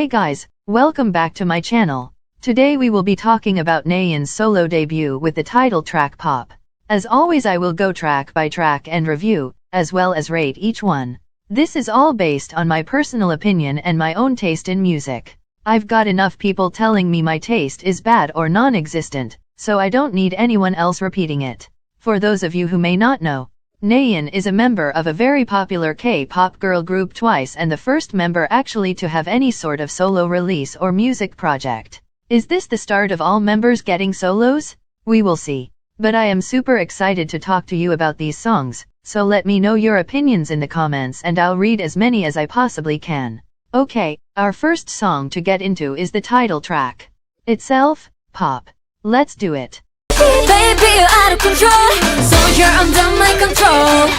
guys, welcome back to my channel. Today we will be talking about Nayeon's solo debut with the title track Pop. As always I will go track by track and review, as well as rate each one. This is all based on my personal opinion and my own taste in music. I've got enough people telling me my taste is bad or non-existent, so I don't need anyone else repeating it. For those of you who may not know, Nayeon is a member of a very popular K-pop girl group TWICE and the first member actually to have any sort of solo release or music project. Is this the start of all members getting solos? We will see. But I am super excited to talk to you about these songs, so let me know your opinions in the comments and I'll read as many as I possibly can. Okay, our first song to get into is the title track. Itself, Pop. Let's do it. Baby, you're out of control, so you're under my control.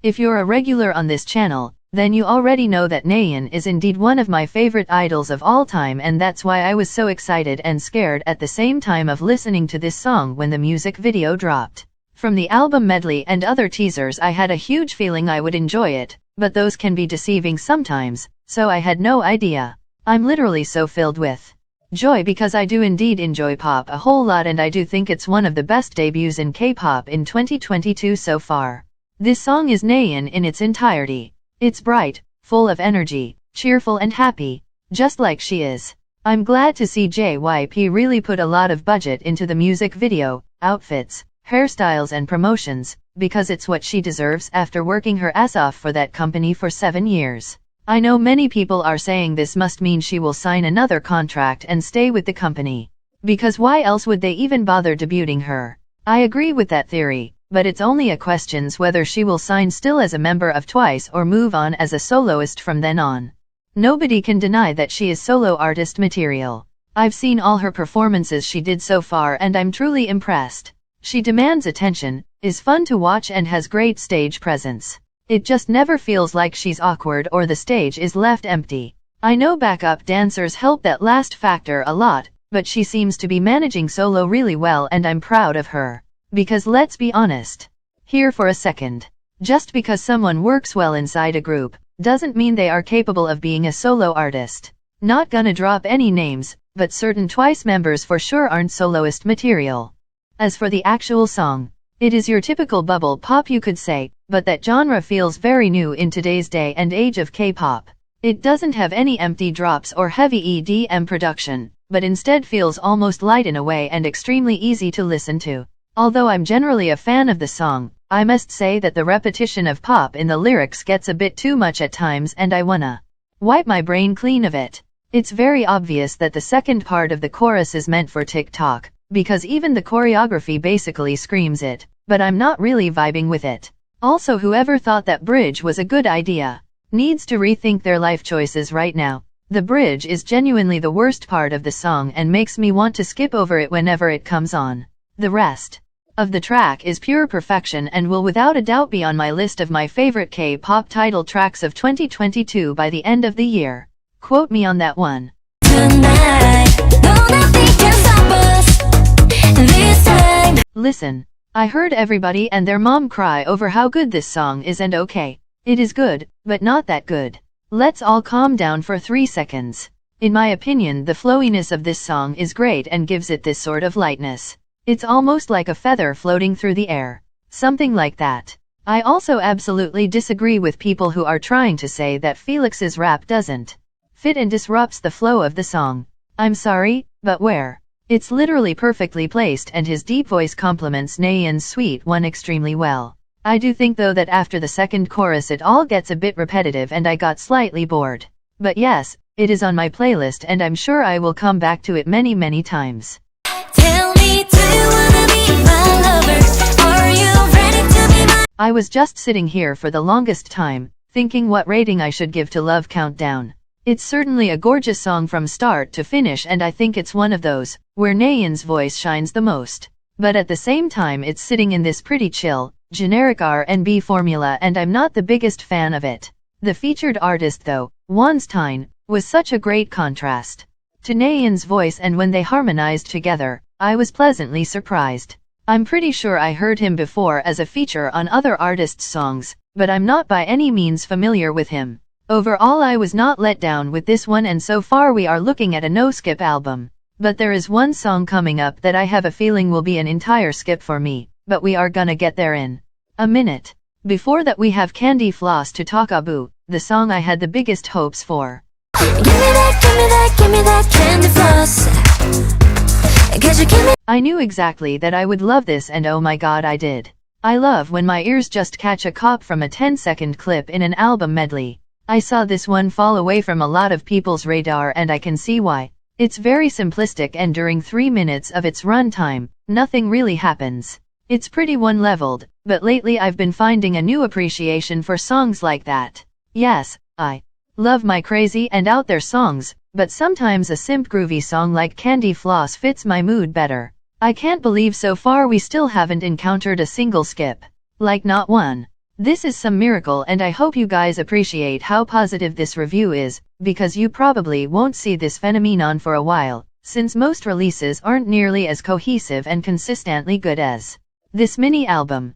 If you're a regular on this channel, then you already know that Nayeon is indeed one of my favorite idols of all time, and that's why I was so excited and scared at the same time of listening to this song when the music video dropped. From the album medley and other teasers I had a huge feeling I would enjoy it, but those can be deceiving sometimes, so I had no idea. I'm literally so filled with joy because I do indeed enjoy Pop a whole lot and I do think it's one of the best debuts in K-pop in 2022 so far. This song is Nayeon in its entirety. It's bright, full of energy, cheerful and happy, just like she is. I'm glad to see JYP really put a lot of budget into the music video, outfits, hairstyles and promotions, because it's what she deserves after working her ass off for that company for 7 years. I know many people are saying this must mean she will sign another contract and stay with the company. Because why else would they even bother debuting her? I agree with that theory, but it's only a question whether she will sign still as a member of TWICE or move on as a soloist from then on. Nobody can deny that she is solo artist material. I've seen all her performances she did so far and I'm truly impressed. She demands attention, is fun to watch and has great stage presence. It just never feels like she's awkward or the stage is left empty. I know backup dancers help that last factor a lot, but she seems to be managing solo really well and I'm proud of her. Because let's be honest. Here for a second. Just because someone works well inside a group, doesn't mean they are capable of being a solo artist. Not gonna drop any names, but certain TWICE members for sure aren't soloist material. As for the actual song, it is your typical bubble pop you could say, but that genre feels very new in today's day and age of K-pop. It doesn't have any empty drops or heavy EDM production, but instead feels almost light in a way and extremely easy to listen to. Although I'm generally a fan of the song, I must say that the repetition of pop in the lyrics gets a bit too much at times and I wanna wipe my brain clean of it. It's very obvious that the second part of the chorus is meant for TikTok, because even the choreography basically screams it, but I'm not really vibing with it. Also, whoever thought that bridge was a good idea needs to rethink their life choices right now. The bridge is genuinely the worst part of the song and makes me want to skip over it whenever it comes on. The rest of the track is pure perfection and will without a doubt be on my list of my favorite K-pop title tracks of 2022 by the end of the year. Quote me on that one. Tonight, no, nothing can stop us. This time. Listen. I heard everybody and their mom cry over how good this song is, and okay, it is good, but not that good. Let's all calm down for 3 seconds. In my opinion, the flowiness of this song is great and gives it this sort of lightness. It's almost like a feather floating through the air. Something like that. I also absolutely disagree with people who are trying to say that Felix's rap doesn't fit and disrupts the flow of the song. I'm sorry, but where? It's literally perfectly placed and his deep voice complements Nayeon's sweet one extremely well. I do think though that after the second chorus it all gets a bit repetitive and I got slightly bored. But yes, it is on my playlist and I'm sure I will come back to it many times. Tell me, do you wanna be my lover? Are you ready to be my... I was just sitting here for the longest time, thinking what rating I should give to Love Countdown. It's certainly a gorgeous song from start to finish and I think it's one of those where Nayeon's voice shines the most. But at the same time it's sitting in this pretty chill, generic R&B formula and I'm not the biggest fan of it. The featured artist though, Wonstein, was such a great contrast to Nayeon's voice and when they harmonized together, I was pleasantly surprised. I'm pretty sure I heard him before as a feature on other artists' songs, but I'm not by any means familiar with him. Overall I was not let down with this one, and so far we are looking at a no-skip album. But there is one song coming up that I have a feeling will be an entire skip for me, but we are gonna get there in a minute. Before that we have Candy Floss to talk about, the song I had the biggest hopes for. Give me that candy floss. I knew exactly that I would love this, and oh my god I did. I love when my ears just catch a cop from a 10-second clip in an album medley. I saw this one fall away from a lot of people's radar, and I can see why. It's very simplistic, and during 3 minutes of its runtime, nothing really happens. It's pretty one-leveled, but lately I've been finding a new appreciation for songs like that. Yes, I love my crazy and out there songs, but sometimes a simp groovy song like Candy Floss fits my mood better. I can't believe so far we still haven't encountered a single skip. Like not one. This is some miracle, and I hope you guys appreciate how positive this review is, because you probably won't see this phenomenon for a while, since most releases aren't nearly as cohesive and consistently good as this mini album.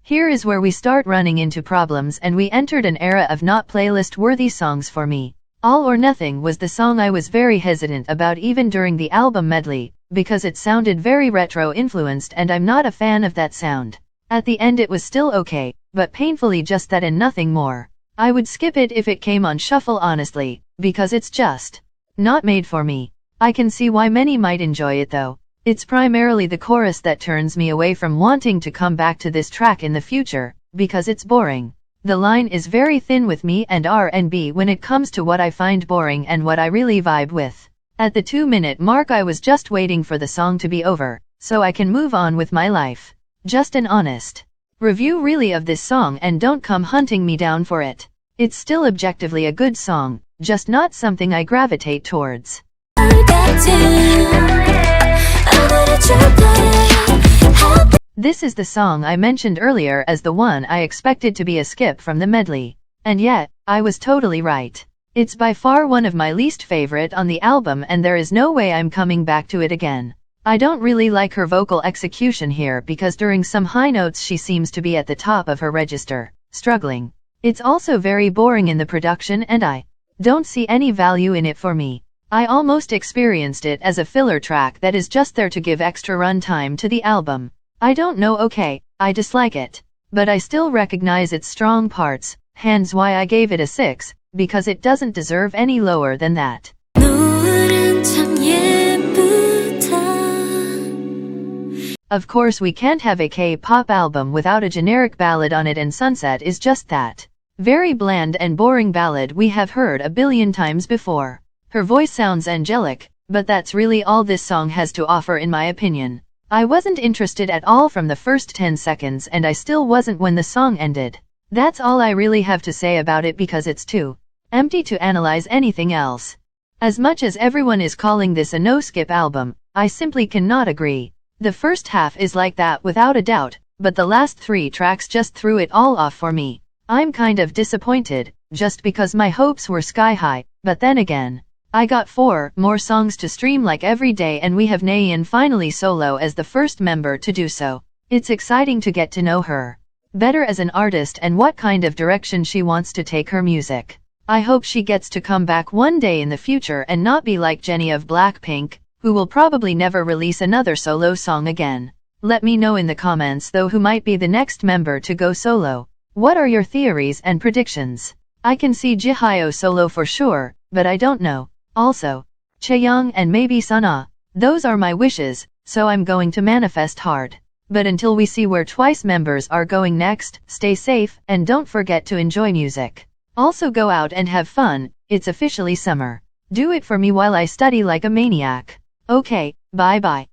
Here is where we start running into problems, and we entered an era of not playlist-worthy songs for me. All or Nothing was the song I was very hesitant about even during the album medley, because it sounded very retro-influenced and I'm not a fan of that sound. At the end it was still okay, but painfully just that and nothing more. I would skip it if it came on shuffle honestly, because it's just not made for me. I can see why many might enjoy it though. It's primarily the chorus that turns me away from wanting to come back to this track in the future, because it's boring. The line is very thin with me and R&B when it comes to what I find boring and what I really vibe with. At the 2-minute mark I was just waiting for the song to be over, so I can move on with my life. Just an honest review really of this song, and don't come hunting me down for it. It's still objectively a good song, just not something I gravitate towards. This is the song I mentioned earlier as the one I expected to be a skip from the medley. And yet, I was totally right. It's by far one of my least favorite on the album, and there is no way I'm coming back to it again. I don't really like her vocal execution here, because during some high notes she seems to be at the top of her register, struggling. It's also very boring in the production, and I don't see any value in it for me. I almost experienced it as a filler track that is just there to give extra run time to the album. I don't know, okay, I dislike it. But I still recognize its strong parts, hence why I gave it a 6, because it doesn't deserve any lower than that. Of course we can't have a K-pop album without a generic ballad on it, and Sunset is just that. Very bland and boring ballad we have heard a billion times before. Her voice sounds angelic, but that's really all this song has to offer in my opinion. I wasn't interested at all from the first 10 seconds, and I still wasn't when the song ended. That's all I really have to say about it, because it's too empty to analyze anything else. As much as everyone is calling this a no-skip album, I simply cannot agree. The first half is like that without a doubt, but the last 3 tracks just threw it all off for me. I'm kind of disappointed, just because my hopes were sky high, but then again, I got 4 more songs to stream like every day, and we have NAYEON finally solo as the first member to do so. It's exciting to get to know her better as an artist and what kind of direction she wants to take her music. I hope she gets to come back one day in the future and not be like Jennie of Blackpink, who will probably never release another solo song again. Let me know in the comments though who might be the next member to go solo. What are your theories and predictions? I can see Jihyeo solo for sure, but I don't know. Also, Chaeyoung and maybe Sunna. Those are my wishes, so I'm going to manifest hard. But until we see where Twice members are going next, stay safe and don't forget to enjoy music. Also go out and have fun, it's officially summer. Do it for me while I study like a maniac. Okay, bye bye.